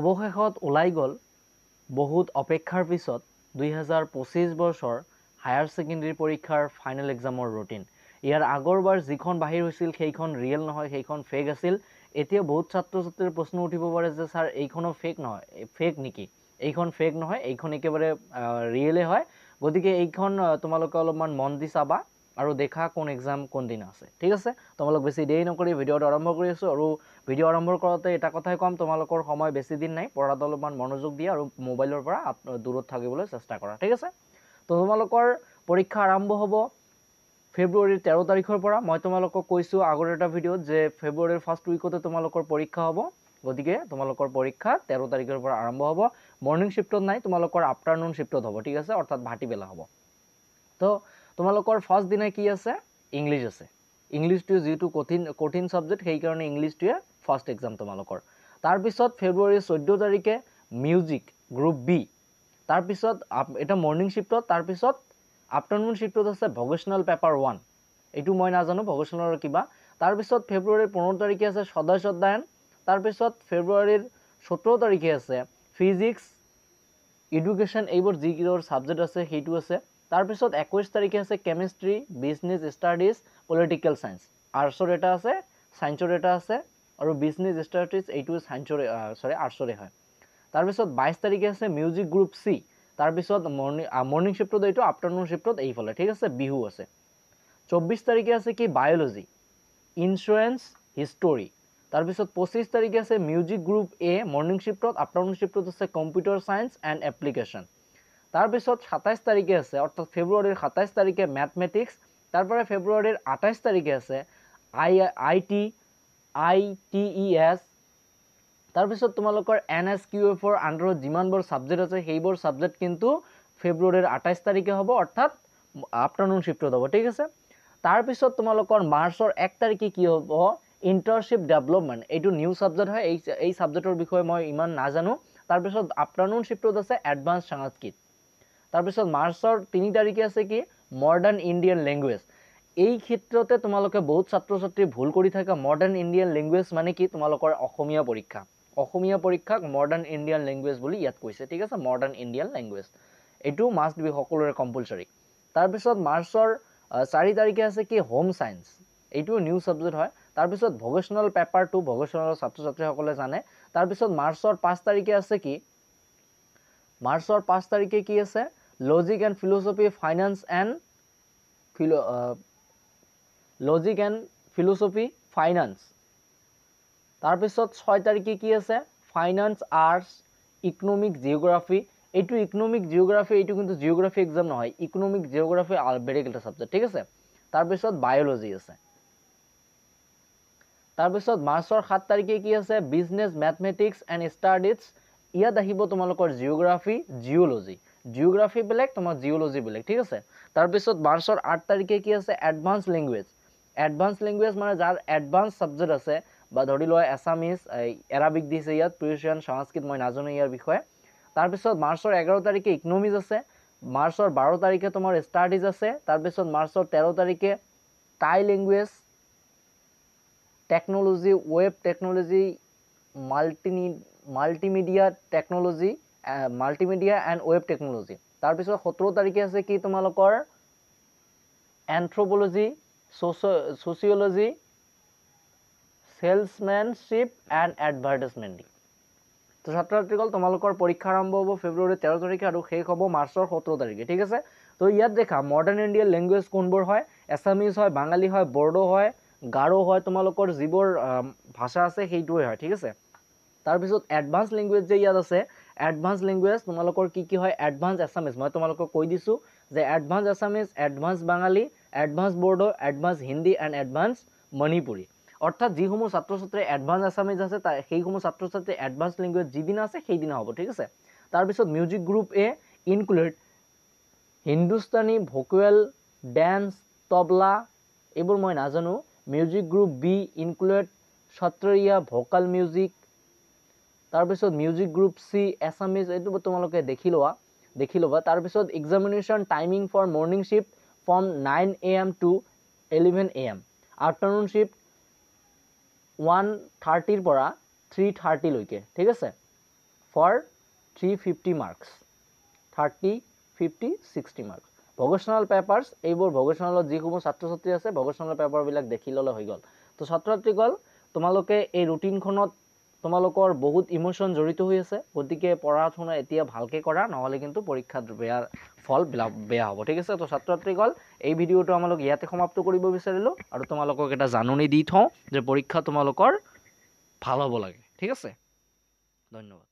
অৱশেষত ওলাই গ'ল বহুত অপেক্ষাৰ পিছত 2025 বৰ্ষৰ হায়াৰ ছেকেণ্ডাৰী পৰীক্ষাৰ ফাইনেল এক্সামৰ ৰুটিন। ইয়াৰ আগৰবাৰ যিখন বাহিৰ হৈছিল সেইখন ৰিয়েল নহয়, সেইখন ফেক আছিল। এতিয়া বহুত ছাত্ৰ ছাত্ৰীৰ প্ৰশ্ন উঠিব পাৰে যে ছাৰ এইখনো ফেক নহয়, ফেক নেকি? এইখন ফেক নহয়, এইখন একেবাৰে ৰিয়েলে হয়। গতিকে এইখন তোমালোকে অলপমান মন দি চাবা আৰু দেখা কোন এক্সাম কোন দিন আছে। ঠিক আছে, তোমালোক বেছি দেৰি নকৰি ভিডিঅ'টো আৰম্ভ কৰি আছোঁ। আৰু ভিডিঅ' আৰম্ভ কৰোঁতে এটা কথাই ক'ম, তোমালোকৰ সময় বেছি দিন নাই, পঢ়াত অলপমান মনোযোগ দিয়া আৰু মোবাইলৰ পৰা দূৰত থাকিবলৈ চেষ্টা কৰা। ঠিক আছে, তো তোমালোকৰ পৰীক্ষা আৰম্ভ হ'ব ফেব্ৰুৱাৰীৰ 13 তাৰিখৰ পৰা। মই তোমালোকক কৈছোঁ আগৰ এটা ভিডিঅ'ত যে ফেব্ৰুৱাৰীৰ ফাৰ্ষ্ট উইকতে তোমালোকৰ পৰীক্ষা হ'ব। গতিকে তোমালোকৰ পৰীক্ষা 13 তাৰিখৰ পৰা আৰম্ভ হ'ব। মৰ্ণিং শ্বিফ্টত নাই, তোমালোকৰ আফটাৰনুন শ্বিফ্টত হ'ব। ঠিক আছে, অৰ্থাৎ ভাটিবেলা হ'ব। তো তোমালোকৰ ফাৰ্ষ্ট দিনা কি আছে? ইংলিছ আছে। ইংলিছটো যিটো কঠিন ছাবজেক্ট, সেইকাৰণে ইংলিছটোৱে ফাৰ্ষ্ট এক্সাম তোমালোকৰ। তাৰপিছত ফেব্ৰুৱাৰীৰ 14 তাৰিখে মিউজিক গ্ৰুপ বি। তাৰপিছত এটা মৰ্ণিং শ্বিফ্টত, তাৰপিছত আফটাৰনুন শ্বিফ্টত আছে ভকেশ্যনেল পেপাৰ 1। এইটো মই নাজানো ভকেশ্যনেলৰ কিবা। তাৰপিছত ফেব্ৰুৱাৰীৰ 15 তাৰিখে আছে সদস্য অধ্যয়ন। তাৰপিছত ফেব্ৰুৱাৰীৰ 17 তাৰিখে আছে ফিজিক্স, এডুকেশ্যন, এইবোৰ যিকেইটাৰ ছাবজেক্ট আছে সেইটো আছে। তাৰপিছত 21 তাৰিখে আছে chemistry, business studies, political science. আৰ্টছৰ এটা আছে, ছায়েন্সৰ এটা আছে, আৰু বিজনেছ ষ্টাডিজ এইটো ছায়েন্সৰে আৰ্টছৰে হয়। তাৰপিছত 22 তাৰিখে আছে মিউজিক গ্ৰুপ চি। তাৰপিছত মৰ্ণিং শ্বিফ্টত এইটো, আফটাৰনুন শ্বিফ্টত এইফালে। ঠিক আছে, বিহু আছে। 24 তাৰিখে আছে কি বায়'লজি, ইঞ্চুৰেঞ্চ, হিষ্টৰী। তাৰপিছত 25 তাৰিখে আছে মিউজিক গ্ৰুপ এ মৰ্ণিং শ্বিফ্টত, আফটাৰনুন শ্বিফ্টত আছে কম্পিউটাৰ চায়েন্স এণ্ড এপ্লিকেশ্যন। তাৰপিছত 27 তাৰিখে আছে, অৰ্থাৎ ফেব্ৰুৱাৰীৰ 27 তাৰিখে মেথমেটিক্স। তাৰপৰা ফেব্ৰুৱাৰীৰ 28 তাৰিখে আছে ITES। তাৰপিছত তোমালোকৰ NSQF-ৰ আণ্ডাৰত যিমানবোৰ ছাবজেক্ট আছে সেইবোৰ ছাবজেক্ট কিন্তু ফেব্ৰুৱাৰীৰ 28 তাৰিখে হ'ব, অৰ্থাৎ আফটাৰনুন শ্বিফ্টত হ'ব। ঠিক আছে, তাৰপিছত তোমালোকৰ মাৰ্চৰ 1 তাৰিখে কি হ'ব? Internship development. এইটো নিউ ছাবজেক্ট হয়, এই ছাবজেক্টৰ বিষয়ে মই ইমান নাজানো। তাৰপিছত আফটাৰনুন শ্বিফ্টত আছে এডভান্স সংস্কৃত। তাৰপিছত মাৰ্চৰ 3 তাৰিখে আছে কি মডাৰ্ণ ইণ্ডিয়ান লেংগুৱেজ। এই ক্ষেত্ৰতে তোমালোকে বহুত ছাত্ৰ ছাত্ৰী ভুল কৰি থাকা। মডাৰ্ণ ইণ্ডিয়ান লেংগুৱেজ মানে কি? তোমালোকৰ অসমীয়া পৰীক্ষা। অসমীয়া পৰীক্ষাক মডাৰ্ণ ইণ্ডিয়ান লেংগুৱেজ বুলি ইয়াত কৈছে। ঠিক আছে, মডাৰ্ণ ইণ্ডিয়ান লেংগুৱেজ এইটো মাষ্ট বি সকলোৰে কম্পালচৰি। তাৰপিছত মাৰ্চৰ 4 তাৰিখে আছে কি হোম চায়েন্স। এইটো নিউ ছাবজেক্ট হয়। তাৰপিছত ভকেশ্যনেল পেপাৰ 2, ভকেশ্যনেলৰ ছাত্ৰ ছাত্ৰীসকলে জানে। তাৰপিছত মাৰ্চৰ 5 তাৰিখে আছে কি? মাৰ্চৰ 5 তাৰিখে কি আছে? Logic and philosophy, finance and logic and philosophy, finance. তাৰপিছত 6 তাৰিখে কি আছে? Finance, arts, economic, geography. এইটো ইকনমিক জিঅ'গ্ৰাফি, এইটো কিন্তু জিঅ'গ্ৰাফি এক্সাম নহয়। ইকনমিক জিঅ'গ্ৰাফি বেলেগ এটা ছাবজেক্ট। ঠিক আছে, তাৰপিছত বায়'লজি আছে। তাৰপিছত মাৰ্চৰ 7 তাৰিখে কি আছে? Business, mathematics and studies. ইয়াত আহিব তোমালোকৰ জিঅ'গ্ৰাফি, জিঅ'লজি। জিঅ'গ্ৰাফি বেলেগ, তোমাৰ জিঅ'লজি বেলেগ। ঠিক আছে, তাৰপিছত মাৰ্চৰ 8 তাৰিখে কি আছে? Advance language. এডভান্স লেংগুৱেজ মানে যাৰ এডভান্স ছাবজেক্ট আছে, বা ধৰি লোৱা এছামিজ, এৰাবিক দিছে ইয়াত, পেৰ্চিয়ান, সংস্কৃত, মই নাজানো ইয়াৰ বিষয়ে। তাৰপিছত মাৰ্চৰ 11 তাৰিখে ইকনমিক্স আছে। মাৰ্চৰ 12 তাৰিখে তোমাৰ ষ্টাডিজ আছে। তাৰপিছত মাৰ্চৰ 13 তাৰিখে Tai language, technology, web technology, multimedia technology, multimedia and web technology. তাৰপিছত 17 তাৰিখে আছে কি তোমালোকৰ anthropology, sociology, salesmanship and advertisement. তো ছাত্ৰ ছাত্ৰীসকল, তোমালোকৰ পৰীক্ষা আৰম্ভ হ'ব ফেব্ৰুৱাৰীৰ 13 তাৰিখে আৰু শেষ হ'ব মাৰ্চৰ 17 তাৰিখে। ঠিক আছে, তো ইয়াত দেখা মডাৰ্ণ ইণ্ডিয়ান লেংগুৱেজ কোনবোৰ হয়? এছামিজ হয়, বাঙালী হয়, বড়ো হয়, গাৰো হয়। তোমালোকৰ যিবোৰ ভাষা আছে সেইটোৱে হয়। ঠিক আছে, তাৰপিছত এডভান্স লেংগুৱেজ যে ইয়াত আছে, এডভান্স লেংগুৱেজ তোমালোকৰ কি কি হয়? এডভান্স এছামিজ, মই তোমালোকক কৈ দিছোঁ যে advance Assamese, advance Bangali, advance Bodo, advance Hindi and advance Manipuri. অৰ্থাৎ যিসমূহ ছাত্ৰ ছাত্ৰী এডভান্স এছামিজ আছে, সেইসমূহ ছাত্ৰ ছাত্ৰী এডভান্স লেংগুৱেজ যিদিনা আছে সেইদিনা হ'ব। ঠিক আছে, তাৰপিছত music group A include Hindustani, vocal, dance, tabla, এইবোৰ মই নাজানো। Music group B include Sattriya, vocal music. তাৰপিছত মিউজিক গ্ৰুপ চি এছামিজ, এইটো তোমালোকে দেখি ল'বা। তাৰপিছত examination timing for morning shift from 9 AM to 11 AM, afternoon shift 1:30 পৰা 3:30 লৈকে। ঠিক আছে, for 350 marks 30, 50, 60 marks vocational papers এইবোৰ ভকেশ্যনেলত যিসমূহ ছাত্ৰ ছাত্ৰী আছে ভকেশ্যনেল পেপাৰবিলাক দেখি ল'লে হৈ গ'ল তো ছাত্ৰ ছাত্ৰীসকল তোমালোকে এই ৰুটিনখনত তোমালোকৰ বহুত ইমোশ্যন জড়িত হৈ আছে গতিকে পঢ়া শুনা এতিয়া ভালকৈ কৰা নহ'লে কিন্তু পৰীক্ষাত বেয়া ফল বেয়া হ'ব ঠিক আছে তো ছাত্ৰ ছাত্ৰীসকল এই ভিডিঅ'টো আমালোক ইয়াতে সমাপ্ত কৰিব বিচাৰিলোঁ আৰু তোমালোকক এটা জাননী দি থওঁ যে পৰীক্ষা তোমালোকৰ ভাল হ'ব লাগে ঠিক আছে ধন্যবাদ